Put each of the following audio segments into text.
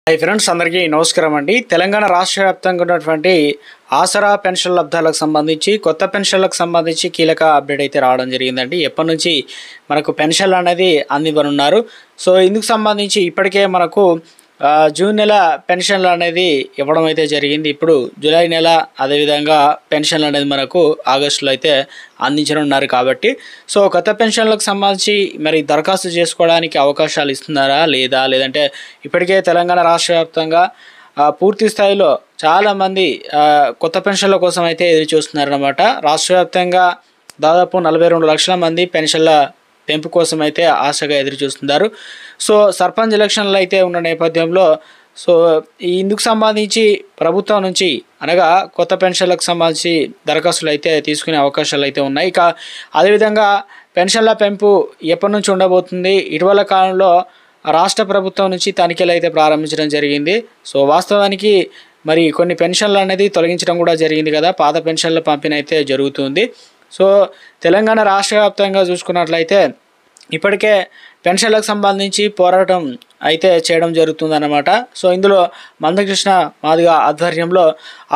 Hi friends, అందరికీ నమస్కారం అండి. తెలంగాణ రాష్ట్ర వ్యాప్తంగా ఉన్నటువంటి ఆసరా పెన్షన్ లబ్ధాలకు సంబంధించి కొత్త పెన్షన్లకు సంబంధించి కీలక అప్డేట్ అయితే రావడం జరిగిందండి. ఎప్పటి నుంచి మనకు పెన్షన్లు అనేది అందివ్వనున్నారు. సో ఇందుకు సంబంధించి ఇప్పటికే మనకు జూన్ నెల పెన్షన్లు అనేది ఇవ్వడం అయితే జరిగింది. ఇప్పుడు జూలై నెల అదేవిధంగా పెన్షన్లు అనేది మనకు ఆగస్టులో అయితే అందించనున్నారు. కాబట్టి సో కొత్త పెన్షన్లకు సంబంధించి మరి దరఖాస్తు చేసుకోవడానికి అవకాశాలు ఇస్తున్నారా లేదంటే ఇప్పటికే తెలంగాణ రాష్ట్ర వ్యాప్తంగా పూర్తి స్థాయిలో చాలామంది కొత్త పెన్షన్ల కోసం అయితే ఎదురు చూస్తున్నారన్నమాట. రాష్ట్ర వ్యాప్తంగా దాదాపు 42 లక్షల మంది పెన్షన్ల పెంపు కోసం అయితే ఆశగా ఎదురు చూస్తున్నారు. సో సర్పంచ్ ఎలక్షన్లు అయితే ఉన్న నేపథ్యంలో సో ఇందుకు సంబంధించి ప్రభుత్వం నుంచి అనగా కొత్త పెన్షన్లకు సంబంధించి దరఖాస్తులు అయితే తీసుకునే అవకాశాలు అయితే ఉన్నాయి. ఇక అదేవిధంగా పెన్షన్ల పెంపు ఎప్పటి నుంచి ఉండబోతుంది? ఇటీవల కాలంలో రాష్ట్ర ప్రభుత్వం నుంచి తనిఖీలు అయితే ప్రారంభించడం జరిగింది. సో వాస్తవానికి మరి కొన్ని పెన్షన్లు అనేది తొలగించడం కూడా జరిగింది కదా, పాత పెన్షన్ల పంపిణీ అయితే జరుగుతుంది. సో తెలంగాణ రాష్ట్ర వ్యాప్తంగా చూసుకున్నట్లయితే ఇప్పటికే పెన్షన్లకు సంబంధించి పోరాటం అయితే చేయడం జరుగుతుందన్నమాట. సో ఇందులో మందకృష్ణ మాదిగ ఆధ్వర్యంలో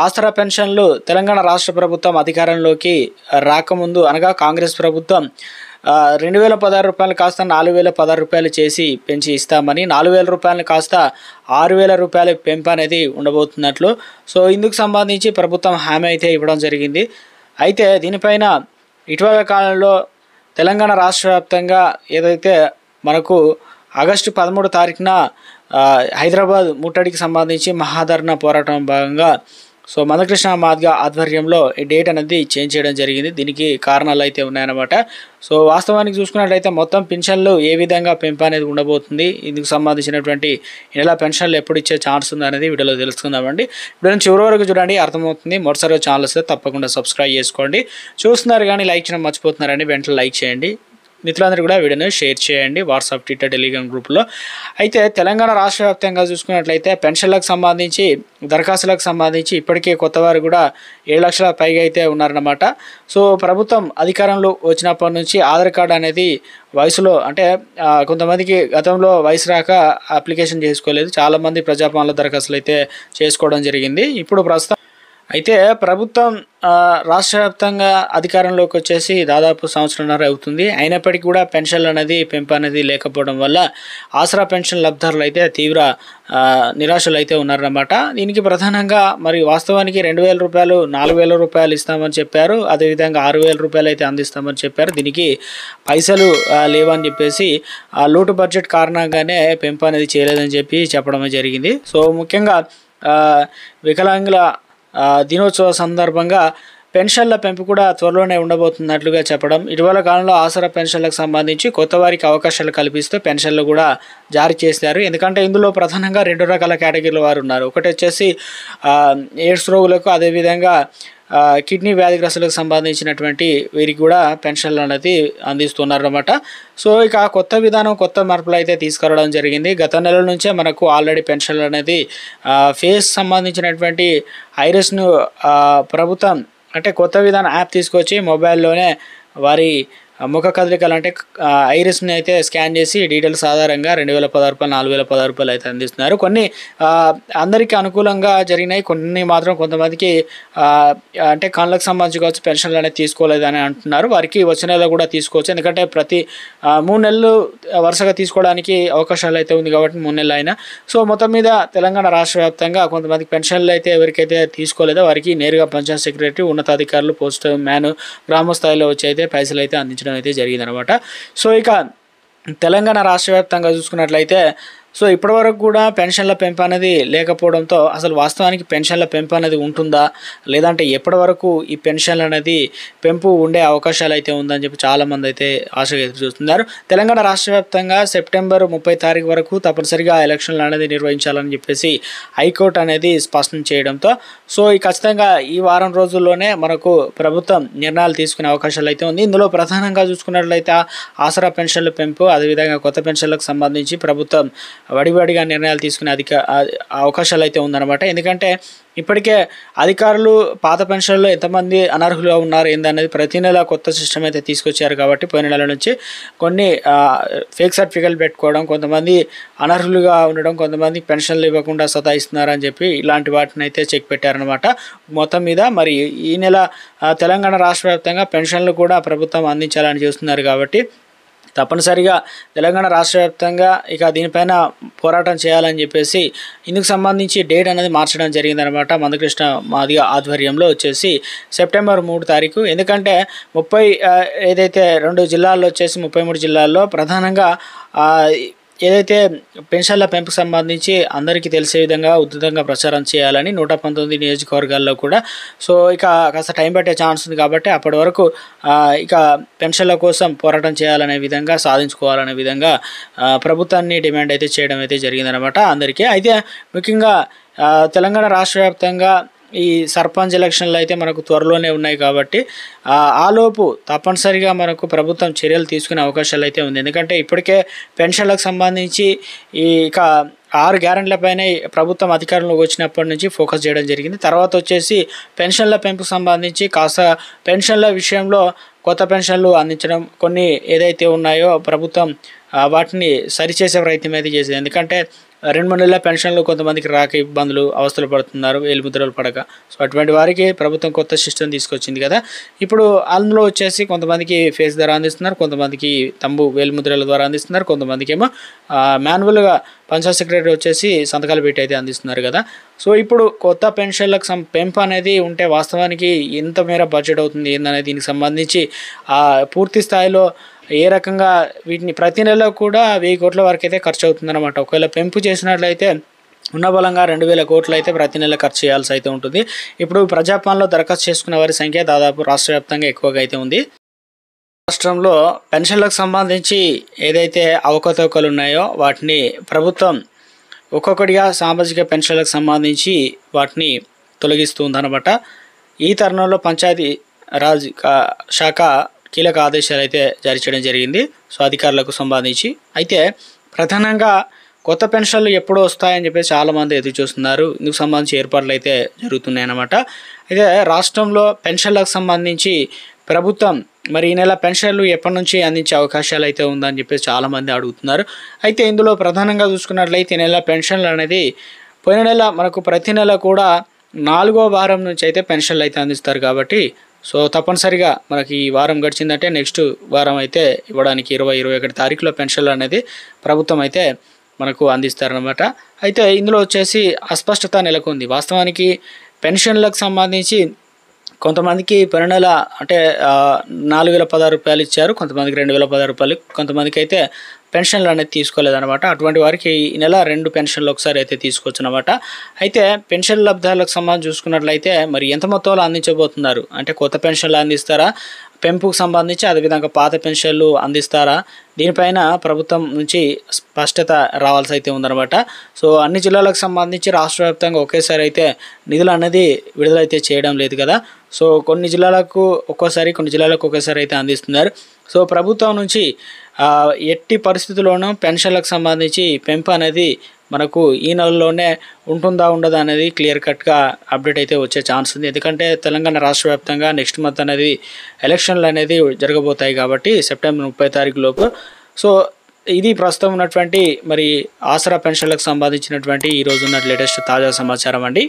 ఆసరా పెన్షన్లు తెలంగాణ రాష్ట్ర ప్రభుత్వం అధికారంలోకి రాకముందు అనగా కాంగ్రెస్ ప్రభుత్వం 2016 రూపాయలు కాస్త 4016 రూపాయలు చేసి పెంచి ఇస్తామని, 4000 రూపాయలు కాస్త 6000 రూపాయలు పెంపు అనేది ఉండబోతున్నట్లు సో ఇందుకు సంబంధించి ప్రభుత్వం హామీ అయితే ఇవ్వడం జరిగింది. అయితే దీనిపైన ఇటీవల కాలంలో తెలంగాణ రాష్ట్ర వ్యాప్తంగా ఏదైతే మనకు ఆగస్టు 13 తారీఖున హైదరాబాద్ ముట్టడికి సంబంధించి మహాధరణ పోరాటం భాగంగా సో మందకృష్ణ మాదిగ ఆధ్వర్యంలో ఈ డేట్ అనేది చేంజ్ చేయడం జరిగింది. దీనికి కారణాలు అయితే ఉన్నాయన్నమాట. సో వాస్తవానికి చూసుకున్నట్లయితే మొత్తం పెన్షన్లు ఏ విధంగా పెంపు అనేది ఉండబోతుంది, ఇందుకు సంబంధించినటువంటి నెల పెన్షన్లు ఎప్పుడు ఇచ్చే ఛాన్స్ ఉంది అనేది వీడియోలో తెలుసుకుందామండి. వీడియోని చివరి వరకు చూడండి, అర్థమవుతుంది. మొదటిసారిగా ఛానల్ వస్తే తప్పకుండా సబ్స్క్రైబ్ చేసుకోండి. చూస్తున్నారు కానీ లైక్ చేయడం మర్చిపోతున్నారండి, వెంటనే లైక్ చేయండి. మిత్రులందరూ కూడా వీడియోని షేర్ చేయండి వాట్సాప్, ట్విట్టర్, టెలిగ్రామ్ గ్రూప్లో. అయితే తెలంగాణ రాష్ట్ర వ్యాప్తంగా చూసుకున్నట్లయితే పెన్షన్లకు సంబంధించి దరఖాస్తులకు సంబంధించి ఇప్పటికే కొత్తవారు కూడా 7 లక్షల పైగా అయితే ఉన్నారన్నమాట. సో ప్రభుత్వం అధికారంలో వచ్చినప్పటి నుంచి ఆధార్ కార్డు అనేది వయసులో అంటే కొంతమందికి గతంలో వయసు రాక అప్లికేషన్ చేసుకోలేదు. చాలామంది ప్రజాపాలన దరఖాస్తులు అయితే చేసుకోవడం జరిగింది. ఇప్పుడు ప్రస్తుతం అయితే ప్రభుత్వం రాష్ట్ర వ్యాప్తంగా అధికారంలోకి వచ్చేసి దాదాపు సంవత్సరంన్నర అవుతుంది. అయినప్పటికీ కూడా పెన్షన్లు అనేది పెంపు అనేది లేకపోవడం వల్ల ఆసరా పెన్షన్ లబ్ధారులు అయితే తీవ్ర నిరాశలు అయితే ఉన్నారన్నమాట. దీనికి ప్రధానంగా మరి వాస్తవానికి 2000 రూపాయలు 4000 రూపాయలు ఇస్తామని చెప్పారు. అదేవిధంగా 6000 రూపాయలు అయితే అందిస్తామని చెప్పారు. దీనికి పైసలు లేవని చెప్పేసి లోటు బడ్జెట్ కారణంగానే పెంపు అనేది చేయలేదని చెప్పి చెప్పడం జరిగింది. సో ముఖ్యంగా వికలాంగుల దినోత్సవ సందర్భంగా పెన్షన్ల పెంపు కూడా త్వరలోనే ఉండబోతున్నట్లుగా చెప్పడం, ఇటీవల కాలంలో ఆసరా పెన్షన్లకు సంబంధించి కొత్త వారికి అవకాశాలు కల్పిస్తూ పెన్షన్లు కూడా జారీ చేశారు. ఎందుకంటే ఇందులో ప్రధానంగా 2 రకాల కేటగిరీల వారు ఉన్నారు. ఒకటి వచ్చేసి ఎయిడ్స్ రోగులకు, అదేవిధంగా కిడ్నీ వ్యాధిగ్రస్తులకు సంబంధించినటువంటి వీరికి కూడా పెన్షన్లు అనేది అందిస్తున్నారన్నమాట. సో ఇక కొత్త విధానం, కొత్త మార్పులు అయితే తీసుకురావడం జరిగింది. గత నెల నుంచే మనకు ఆల్రెడీ పెన్షన్లు అనేది ఫేస్ సంబంధించినటువంటి ఐరిస్ను ప్రభుత్వం అంటే కొత్త విధానం యాప్ తీసుకొచ్చి మొబైల్లోనే వారి ముఖ కదలికలు అంటే ఐరిస్ని అయితే స్కాన్ చేసి డీటెయిల్స్ ఆధారంగా 2016 రూపాయలు 4016 రూపాయలు అయితే అందిస్తున్నారు. కొన్ని అందరికీ అనుకూలంగా జరిగినాయి, కొన్ని మాత్రం కొంతమందికి అంటే కళ్ళకు సంబంధించి కావచ్చు పెన్షన్లు అనేది తీసుకోలేదని అంటున్నారు. వారికి వచ్చే నెల కూడా తీసుకోవచ్చు, ఎందుకంటే ప్రతి 3 నెలలు వరుసగా తీసుకోవడానికి అవకాశాలు అయితే ఉంది కాబట్టి 3 నెలలు అయినా. సో మొత్తం మీద తెలంగాణ రాష్ట్ర వ్యాప్తంగా కొంతమందికి పెన్షన్లు అయితే ఎవరికైతే తీసుకోలేదో వారికి నేరుగా పంచాయత్ సెక్రటరీ, ఉన్నతాధికారులు, పోస్ట్ మ్యాన్ గ్రామ స్థాయిలో వచ్చి అయితే పైసలు అయితే అందించడం అయితే జరిగిందనమాట. సో ఇక తెలంగాణ రాష్ట్ర వ్యాప్తంగా చూసుకున్నట్లయితే సో ఇప్పటివరకు కూడా పెన్షన్ల పెంపు అనేది లేకపోవడంతో అసలు వాస్తవానికి పెన్షన్ల పెంపు అనేది ఉంటుందా లేదంటే ఎప్పటి వరకు ఈ పెన్షన్లు అనేది పెంపు ఉండే అవకాశాలు అయితే ఉందని చెప్పి చాలామంది అయితే ఆశగా ఎదురు చూస్తున్నారు. తెలంగాణ రాష్ట్ర వ్యాప్తంగా సెప్టెంబర్ 30 తారీఖు వరకు తప్పనిసరిగా ఎలక్షన్లు అనేది నిర్వహించాలని చెప్పేసి హైకోర్టు అనేది స్పష్టం చేయడంతో సో ఖచ్చితంగా ఈ వారం రోజుల్లోనే మనకు ప్రభుత్వం నిర్ణయాలు తీసుకునే అవకాశాలు అయితే ఉంది. ఇందులో ప్రధానంగా చూసుకున్నట్లయితే ఆసరా పెన్షన్ల పెంపు, అదేవిధంగా కొత్త పెన్షన్లకు సంబంధించి ప్రభుత్వం వడివడిగా నిర్ణయాలు తీసుకునే అవకాశాలు అయితే ఉందన్నమాట. ఎందుకంటే ఇప్పటికే అధికారులు పాత పెన్షన్లో ఎంతమంది అనర్హులుగా ఉన్నారు ఏందనేది ప్రతి నెల కొత్త సిస్టమ్ అయితే తీసుకొచ్చారు. కాబట్టి పోయిన నెల నుంచి కొన్ని ఫేక్ సర్టిఫికెట్లు పెట్టుకోవడం, కొంతమంది అనర్హులుగా ఉండడం, కొంతమంది పెన్షన్లు ఇవ్వకుండా సతాయిస్తున్నారని చెప్పి ఇలాంటి వాటిని అయితే చెక్ పెట్టారనమాట. మొత్తం మీద మరి ఈ నెల తెలంగాణ రాష్ట్ర వ్యాప్తంగా పెన్షన్లు కూడా ప్రభుత్వం అందించాలని చూస్తున్నారు. కాబట్టి తప్పనిసరిగా తెలంగాణ రాష్ట్ర వ్యాప్తంగా ఇక దీనిపైన పోరాటం చేయాలని చెప్పేసి ఇందుకు సంబంధించి డేట్ అనేది మార్చడం జరిగిందనమాట. మందకృష్ణ మాదిగ ఆధ్వర్యంలో వచ్చేసి సెప్టెంబర్ 3 తారీఖు. ఎందుకంటే 30 ఏదైతే 2 జిల్లాల్లో వచ్చేసి 33 జిల్లాల్లో ప్రధానంగా ఏదైతే పెన్షన్ల పెంపుకు సంబంధించి అందరికీ తెలిసే విధంగా ఉధృతంగా ప్రచారం చేయాలని 119 నియోజకవర్గాల్లో కూడా సో ఇక కాస్త టైం పట్టే ఛాన్స్ ఉంది. కాబట్టి అప్పటి వరకు ఇక పెన్షన్ల కోసం పోరాటం చేయాలనే విధంగా, సాధించుకోవాలనే విధంగా ప్రభుత్వాన్ని డిమాండ్ అయితే చేయడం అయితే జరిగిందనమాట అందరికీ. అయితే ముఖ్యంగా తెలంగాణ రాష్ట్ర వ్యాప్తంగా ఈ సర్పంచ్ ఎలక్షన్లు అయితే మనకు త్వరలోనే ఉన్నాయి. కాబట్టి ఆలోపు తప్పనిసరిగా మనకు ప్రభుత్వం చర్యలు తీసుకునే అవకాశాలు అయితే ఉంది. ఎందుకంటే ఇప్పటికే పెన్షన్లకు సంబంధించి ఇక 6 గ్యారెంటీలపైనే ప్రభుత్వం అధికారంలోకి వచ్చినప్పటి నుంచి ఫోకస్ చేయడం జరిగింది. తర్వాత వచ్చేసి పెన్షన్ల పెంపుకు సంబంధించి కాస్త పెన్షన్ల విషయంలో కొత్త పెన్షన్లు అందించడం, కొన్ని ఏదైతే ఉన్నాయో ప్రభుత్వం వాటిని సరిచేసే ప్రయత్నం అయితే చేసేది. ఎందుకంటే 2-3 నెలల పెన్షన్లు కొంతమందికి రాక ఇబ్బందులు, అవస్థలు పడుతున్నారు, వేలిముద్రలు పడక. సో అటువంటి వారికి ప్రభుత్వం కొత్త సిస్టమ్ తీసుకొచ్చింది కదా. ఇప్పుడు అందులో వచ్చేసి కొంతమందికి ఫేస్ ద్వారా అందిస్తున్నారు, కొంతమందికి తంబు వేలిముద్రల ద్వారా అందిస్తున్నారు, కొంతమందికి ఏమో మాన్యువల్గా పంచాయత్ సెక్రటరీ వచ్చేసి సంతకాలు పెట్టి అయితే అందిస్తున్నారు కదా. సో ఇప్పుడు కొత్త పెన్షన్లకు పెంపు అనేది ఉంటే వాస్తవానికి ఎంత మేర బడ్జెట్ అవుతుంది ఏందనేది దీనికి సంబంధించి పూర్తి స్థాయిలో ఏ రకంగా వీటిని ప్రతి నెల కూడా 1000 కోట్ల వరకు అయితే ఖర్చు అవుతుందన్నమాట. ఒకవేళ పెంపు చేసినట్లయితే ఉన్న బలంగా 2000 కోట్లు అయితే ప్రతి నెల ఖర్చు చేయాల్సి అయితే ఉంటుంది. ఇప్పుడు ప్రజాపాలనలో దరఖాస్తు చేసుకున్న వారి సంఖ్య దాదాపు రాష్ట్ర వ్యాప్తంగా ఎక్కువగా అయితే ఉంది. రాష్ట్రంలో పెన్షన్లకు సంబంధించి ఏదైతే అవకతవకలు ఉన్నాయో వాటిని ప్రభుత్వం ఒక్కొక్కటిగా సామాజిక పెన్షన్లకు సంబంధించి వాటిని తొలగిస్తుందన్నమాట. ఈ తరుణంలో పంచాయతీ రాజ్ శాఖ కీలక ఆదేశాలు అయితే జారీ చేయడం జరిగింది. సో అధికారులకు సంబంధించి అయితే ప్రధానంగా కొత్త పెన్షన్లు ఎప్పుడు వస్తాయని చెప్పేసి చాలామంది ఎదురు చూస్తున్నారు. ఇందుకు సంబంధించి ఏర్పాట్లు అయితే జరుగుతున్నాయి అన్నమాట. అయితే రాష్ట్రంలో పెన్షన్లకు సంబంధించి ప్రభుత్వం మరి ఈ నెల పెన్షన్లు ఎప్పటి నుంచి అందించే అవకాశాలు అయితే ఉందని చెప్పేసి చాలామంది అడుగుతున్నారు. అయితే ఇందులో ప్రధానంగా చూసుకున్నట్లయితే ఈ నెల పెన్షన్లు అనేది పోయిన నెల మనకు ప్రతి నెల కూడా 4వ వారం నుంచి అయితే పెన్షన్లు అయితే అందిస్తారు. కాబట్టి సో తప్పనిసరిగా మనకి ఈ వారం గడిచిందంటే నెక్స్ట్ వారం అయితే ఇవ్వడానికి 20-21 తారీఖులో పెన్షన్లు అనేది ప్రభుత్వం అయితే మనకు అందిస్తారనమాట. అయితే ఇందులో వచ్చేసి అస్పష్టత నెలకొంది. వాస్తవానికి పెన్షన్లకు సంబంధించి కొంతమందికి పోయిన నెల అంటే 4016 రూపాయలు ఇచ్చారు, కొంతమందికి 2016 రూపాయలు, కొంతమందికి అయితే పెన్షన్లు అనేది తీసుకోలేదన్నమాట. అటువంటి వారికి ఈ నెల 2 పెన్షన్లు ఒకసారి అయితే తీసుకోవచ్చు అనమాట. అయితే పెన్షన్ లబ్ధాలకు సంబంధించి చూసుకున్నట్లయితే మరి ఎంత మొత్తంలో అందించబోతున్నారు అంటే కొత్త పెన్షన్లు అందిస్తారా, పెంపుకు సంబంధించి అదేవిధంగా పాత పెన్షన్లు అందిస్తారా, దీనిపైన ప్రభుత్వం నుంచి స్పష్టత రావాల్సి అయితే ఉందన్నమాట. సో అన్ని జిల్లాలకు సంబంధించి రాష్ట్ర వ్యాప్తంగా ఒకేసారి అయితే నిధులు అనేది విడుదలైతే చేయడం లేదు కదా. సో కొన్ని జిల్లాలకు ఒక్కోసారి, కొన్ని జిల్లాలకు ఒకేసారి అయితే అందిస్తున్నారు. సో ప్రభుత్వం నుంచి ఎట్టి పరిస్థితుల్లోనూ పెన్షన్లకు సంబంధించి పెంపు అనేది మనకు ఈ నెలలోనే ఉంటుందా ఉండదా అనేది క్లియర్ కట్గా అప్డేట్ అయితే వచ్చే ఛాన్స్ ఉంది. ఎందుకంటే తెలంగాణ రాష్ట్ర వ్యాప్తంగా నెక్స్ట్ మంత్ అనేది ఎలక్షన్లు అనేది జరగబోతాయి కాబట్టి సెప్టెంబర్ 30 తారీఖు లోపు. సో ఇది ప్రస్తుతం ఉన్నటువంటి మరి ఆసరా పెన్షన్లకు సంబంధించినటువంటి ఈరోజు ఉన్న లేటెస్ట్ తాజా సమాచారం అండి.